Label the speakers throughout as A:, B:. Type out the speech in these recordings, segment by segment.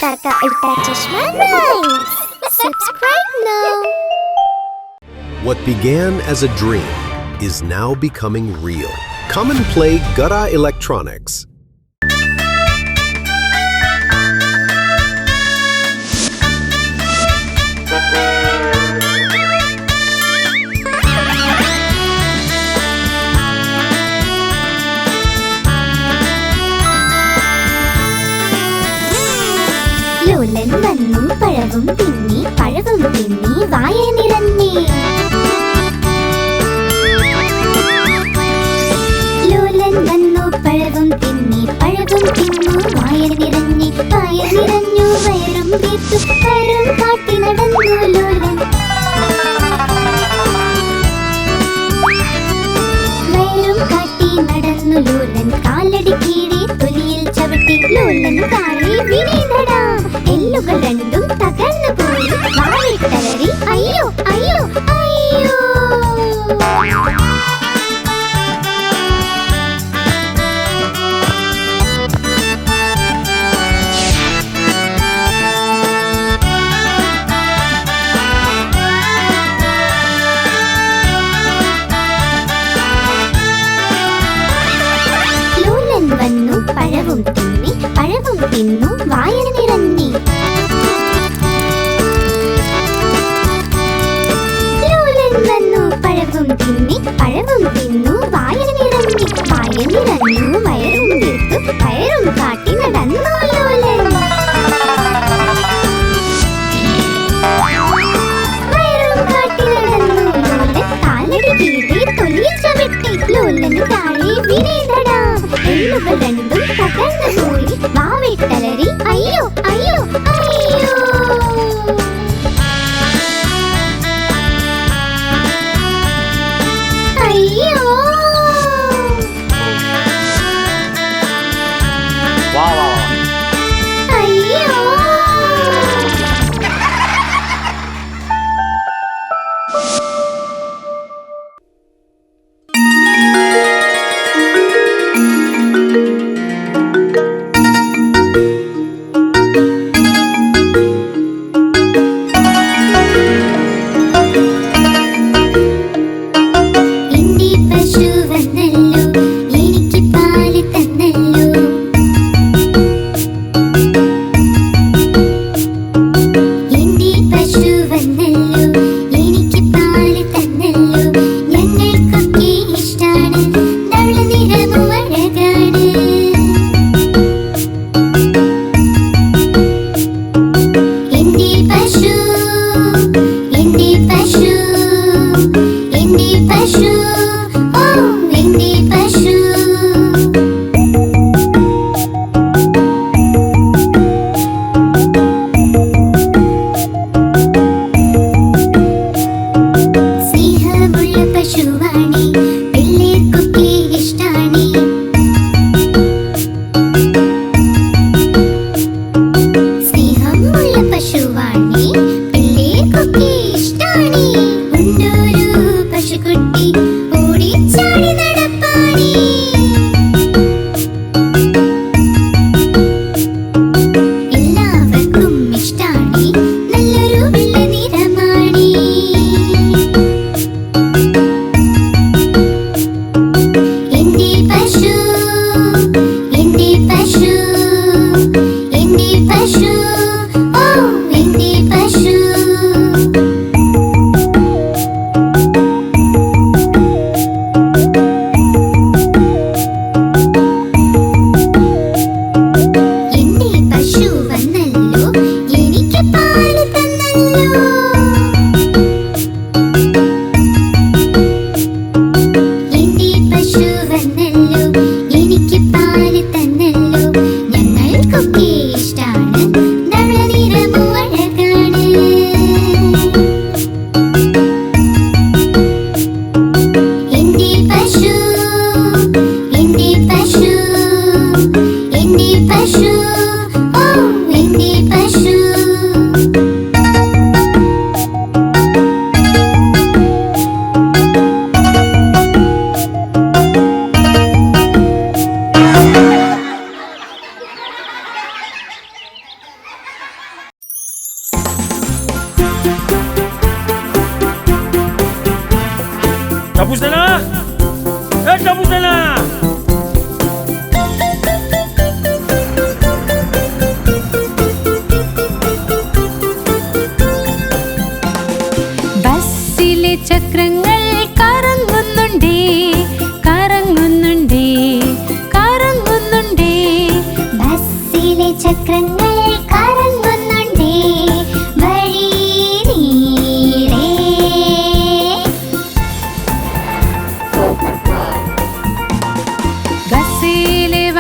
A: Avatar ka Ultra Chashma Rhymes. Subscribe now.
B: What began as a dream is now becoming real. Come and play Gada Electronics.
A: ലോലൻ വന്നു പഴവും തിന്നി വായ നിറഞ്ഞി. ലോലൻ വന്നു പഴവും തിന്നു വായ നിറഞ്ഞു വയറും വീർത്തു വയറും കാട്ടി നടന്നു ലോലൻ. വയറും കാട്ടി നടന്നു ലോലൻ കാലടി കീഴെ തൊലിയിൽ ചവിട്ടി ലോലൻ താഴെ വീണടാ. എല്ലുകൾ രണ്ടും തകർന്നു പോയി വായിട്ടലറി അയ്യോ അയ്യോ അയ്യോ. ലോലൻ വന്നു പഴവും തിന്നു വായന നിറഞ്ഞി. ലോലൻ വന്നു പഴവും തിന്നു വായന നിറഞ്ഞു വയറും വീർത്തു വയറും കാട്ടി നടന്നു ലോലൻ. വയറും കാട്ടി നടന്നു ലോലൻ കാലടി കീഴെ തൊലിയിൽ ചവിട്ടി ലോലൻ താഴെ വീണടാ. എല്ലുകൾ രണ്ടും തകർന്നു പോയി വാവിട്ടലറി അയ്യോ അയ്യോ അയ്യോ. അയ്യോ.
C: വാ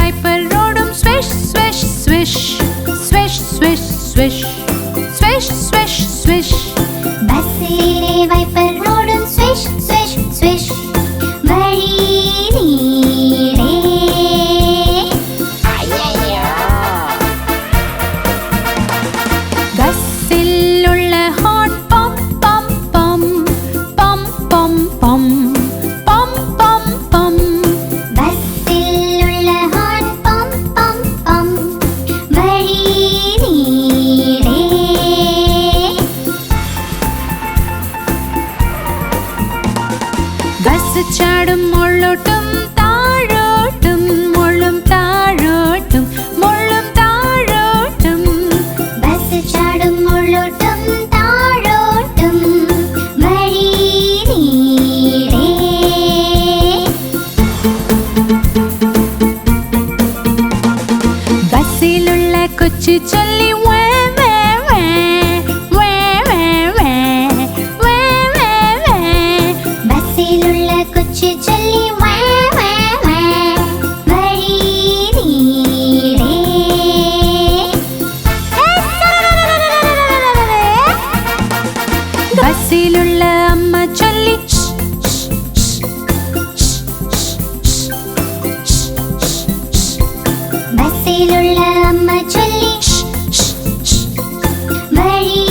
C: വൈപ്പറിനോടും swish swish swish swish swish swish swish swish swish.
A: ബസ്സിലെ വൈപ്പറിനോടും സ്വിഷ് സ്വിഷ് സ്വിഷ് വഴി നീളെ.
C: ബസ്സിലുള്ള ഹോൺ പം പം പം പം പം പം പം പം പം.
A: ബസ്സിലുള്ള ഹോൺ പം പം പം വഴി നീളെ.
C: ബസ് ചാടും മുള്ളോട്ടും താഴോട്ടും മുള്ളും താഴോട്ടും മുള്ളും താഴോട്ടും.
A: ബസ് ചാടും മുള്ളോട്ടും താഴോട്ടും വഴി നീളെ.
C: ബസ്സിലുള്ള കൊച്ചു ചൊല്ലി വേ വേ വേ വേ വേ വേ വേ വേ വേ.
A: ബസ്സിലുള്ള കൊച്ചു ചൊല്ലി വേ വേ വേ വഴി നീളെ.
C: ബസ്സിലുള്ള അമ്മ ചൊല്ലി
A: ബസ്സിലുള്ള അമ്മ ചൊല്ലി വഴി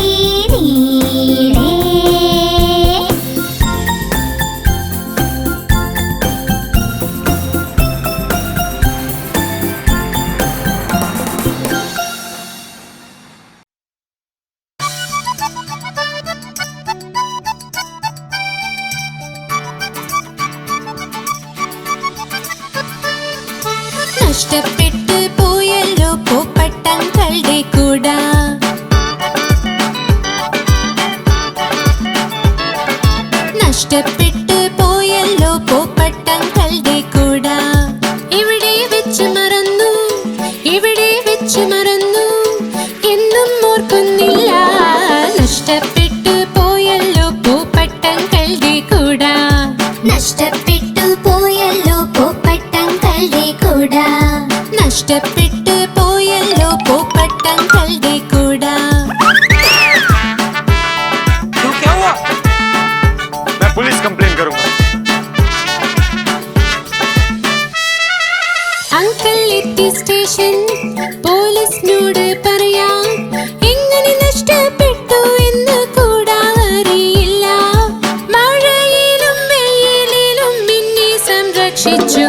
A: നീളെ.
C: നഷ്ടപ്പെട്ടു പോയല്ലോ പൂപ്പട്ടങ്ങളുടെ കൂട. നഷ്ടപ്പെട്ടു പോയല്ലോ പൂപ്പട്ടങ്ങളുടെ കൂട. ഇവിടെ വെച്ച് മറന്നു ഇവിടെ വെച്ച് മറന്നു എന്നും ഓർക്കുന്നില്ല. നഷ്ടപ്പെട്ടു പോയല്ലോ പൂപ്പട്ടങ്ങളുടെ കൂട.
A: നഷ്ടപ്പെട്ടു പോയല്ലോ പൂപ്പട്ടങ്ങളുടെ കൂട.
C: നഷ്ടപ്പെട്ടു പോയല്ലോ പൂപ്പട്ടങ്ങളുടെ കൂട.
D: क्यों क्या हुआ? मैं पुलिस कंप्लेन करूंगा.
C: അങ്കിൾ എത്തി സ്റ്റേഷൻ പോലീസിനോട് പറയാം. എങ്ങനെ നഷ്ടപ്പെട്ടു എന്ന് കൂടാ അറിയില്ല. മഴയിലും വെയിലിലും എന്നെ സംരക്ഷിച്ചു.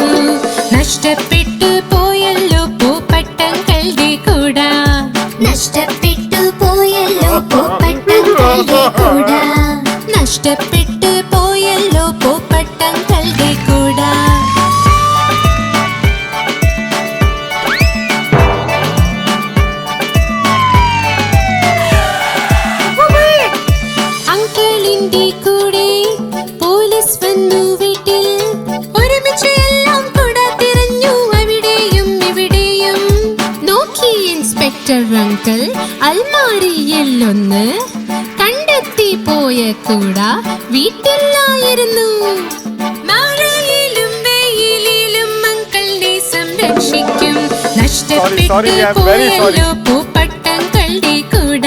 C: നഷ്ടപ്പെട്ടു പോയല്ലോ പൂപ്പട്ടങ്ങളുടെ കൂട.
A: നഷ്ടപ്പെട്ടു പോയല്ലോ പൂപ്പട്ടങ്ങളുടെ കൂട.
C: നഷ്ടപ്പെട്ടു പോയല്ലോ പൂപ്പട്ടങ്ങളുടെ കൂട. അങ്കിളിന്റെ കൂടെ പോലീസ് വന്നു വീട്ടിൽ. ഒരുമിച്ച് എല്ലാം കൂട തിരഞ്ഞു അവിടെയും ഇവിടെയും. നോക്കി ഇൻസ്പെക്ടർ അങ്കിൾ അൽമാരിയിലൊന്ന്. കണ്ടെത്തി പോയ കൂട വീട്ടിലായിരുന്നു. മഴയിലും വെയിലിലും അങ്കിളിനെ സംരക്ഷിക്കും. നഷ്ടപ്പെട്ടു
D: sorry, I am very sorry.
C: പോയല്ലോ പൂപ്പട്ടങ്ങളുടെ കൂട.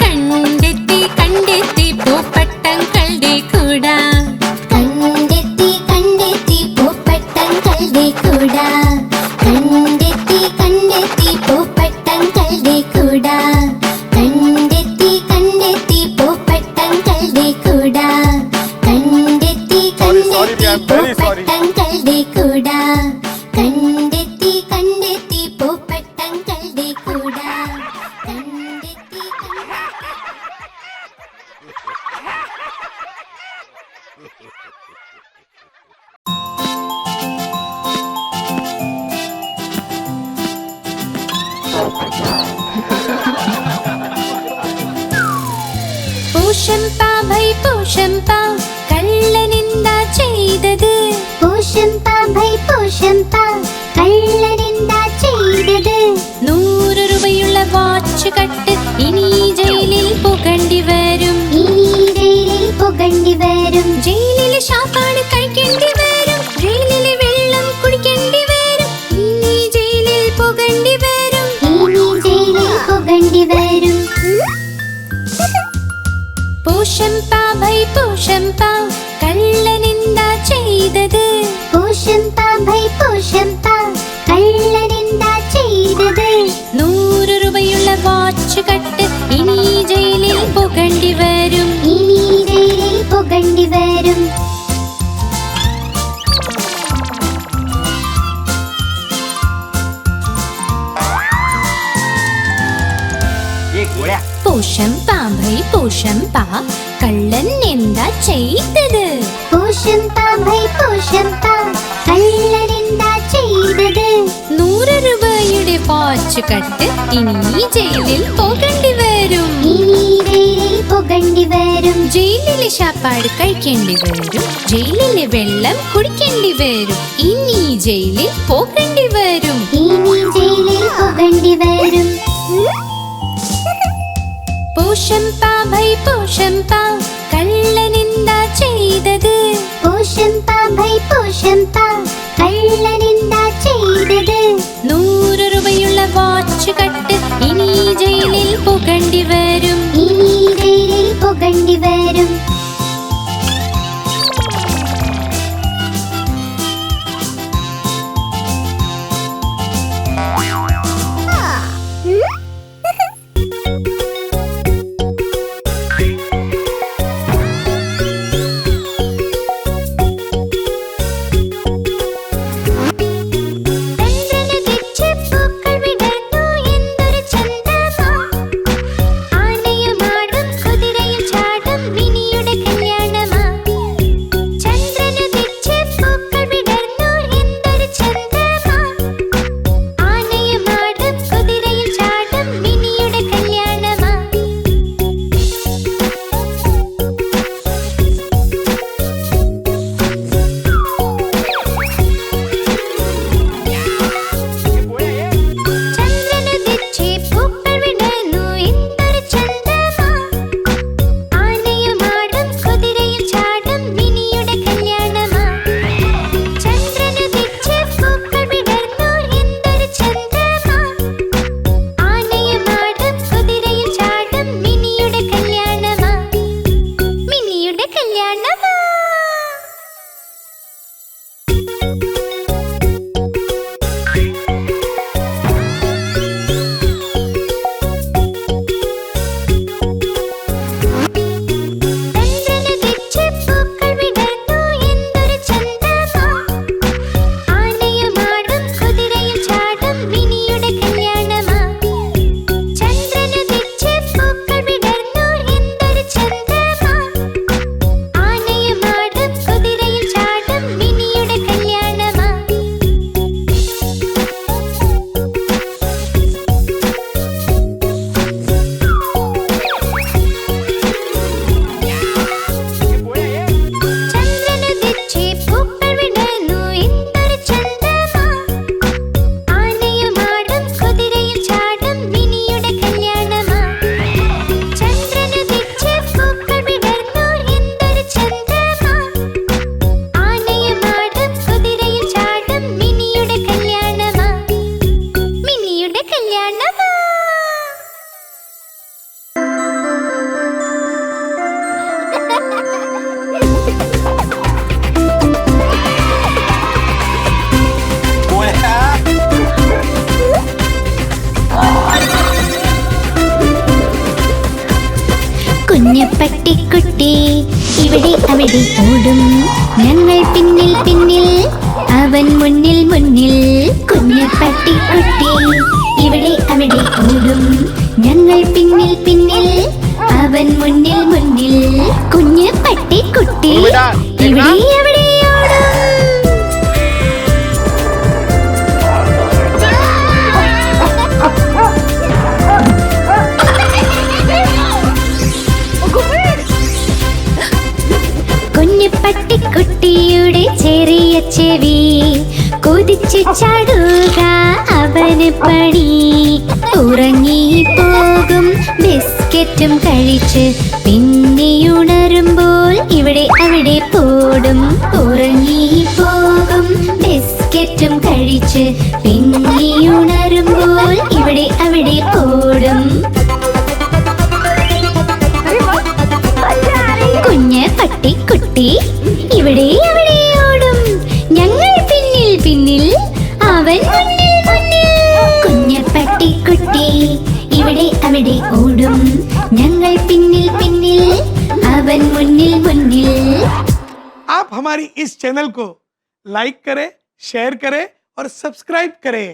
C: കണ്ടെത്തി കണ്ടെത്തി പൂപ്പട്ടങ്ങളുടെ കൂട.
A: കണ്ടെത്തി കണ്ടെത്തി പൂപ്പട്ടങ്ങളുടെ കൂട. കണ്ടെത്തി കണ്ടെത്തി പൂപ്പട്ടങ്ങളുടെ കൂട. കണ്ടെത്തി കണ്ടെത്തി പൂപ്പട്ടങ്ങളുടെ കൂട. കണ്ടെത്തി
D: sorry, I am very sorry.
A: പൂപ്പട്ടങ്ങളുടെ കൂട. കണ്ടെത്തി കണ്ടെത്തി പൂപ്പട്ടങ്ങളുടെ കൂട. കണ്ടെത്തി
C: പൂഷംപാ ഭൈ പൂഷംപാ കള്ളനെന്താ ചെയ്തത്?
A: പൂഷംപാ ഭൈ പൂഷംപാ കള്ളനെന്താ ചെയ്തത്?
C: 100 രൂപയുള്ള വാച്ച് കട്ട് ഇനി ജയിലിൽ പോകേണ്ടി വരും.
A: ഇനി ജയിലിൽ പോകേണ്ടി വരും.
C: ജയിലിലെ ശാപ്പാട് കഴിക്കേണ്ടി വരും. ജയിലിലെ വെള്ളം കുടിക്കേണ്ടി വരും. ഇനി വാച്ച് കട്ട് ഇനി ജയിലിൽ പോകേണ്ടി വരും.
A: ഇനി ജയിലിൽ പോകേണ്ടി വരും.
C: പോഷം പാമ്പൈ പോഷം പാ കള്ളൻ എന്താ ചെയ്തത്?
A: പോഷം പാമ്പൈ പോഷം പാ കള്ളൻ എന്താ ചെയ്തത്?
C: 100 രൂപയുടെ വാച്ച് കട്ട് ഇനി ജയിലിൽ പോകേണ്ടി വരും.
A: ഇനി ജയിലിൽ പോകേണ്ടി വരും.
C: ജയിലിലെ ശാപ്പാട് കഴിക്കേണ്ടി വരും. ജയിലിലെ വെള്ളം കുടിക്കേണ്ടി വരും. ഇനി ജയിലിൽ പോകേണ്ടി വരും.
A: ഇനി ജയിലിൽ പോകേണ്ടി വരും.
C: പോഷം പാമ്പൈ പോഷം പാ കള്ളൻ എന്താ ചെയ്തത്?
A: പോഷം പാമ്പൈ പോഷം പാ കള്ളൻ എന്താ ചെയ്തത്?
C: 100 രൂപയുള്ള വാച്ച് കട്ട് ഇനി ജയിലിൽ പോകേണ്ടി വരും.
A: ഇനി ജയിലിൽ പോകേണ്ടി വരും.
C: പട്ടിക്കുട്ടി ഇവിടെ അവിടെ ഓടും, ഞങ്ങൾ പിന്നിൽ പിന്നിൽ അവൻ മുന്നിൽ മുന്നിൽ. കുഞ്ഞു പട്ടിക്കുട്ടി ഇവിടെ അവിടെ ഓടും, ഞങ്ങൾ പിന്നിൽ പിന്നിൽ അവൻ മുന്നിൽ മുന്നിൽ. കുഞ്ഞു പട്ടിക്കുട്ടി ഇവിടെ അവിടെ ഓടും. പട്ടിക്കുട്ടിയുടെ ചെറിയ ചെവി കൊതിച്ചു ചാടുക അവന് പണി. ഉറങ്ങിപ്പോകും ബിസ്ക്കറ്റും കഴിച്ച് പിന്നെയുണരുമ്പോൾ ഇവിടെ അവിടെ പോടും. ഉറങ്ങിപ്പോകും ബിസ്ക്കറ്റും കഴിച്ച് പിന്നെയുണരുമ്പോൾ ഇവിടെ അവിടെ പോടും. കുഞ്ഞ് പട്ടിക്കുട്ടി ഇവിടെ അവിടെ ഓടും, ഞങ്ങൾ പിന്നിൽ പിന്നിൽ അവൻ മുന്നിൽ മുന്നിൽ. കുഞ്ഞ് പട്ടിക്കുട്ടി ഇവിടെ
A: ഇവിടെ അവിടെ ഓടും ഞങ്ങൾ പിന്നിൽ പിന്നിൽ അവൻ മുന്നിൽ മുന്നിൽ.
E: आप हमारी इस चैनल को लाइक करें, शेयर करें और सब्सक्राइब करें.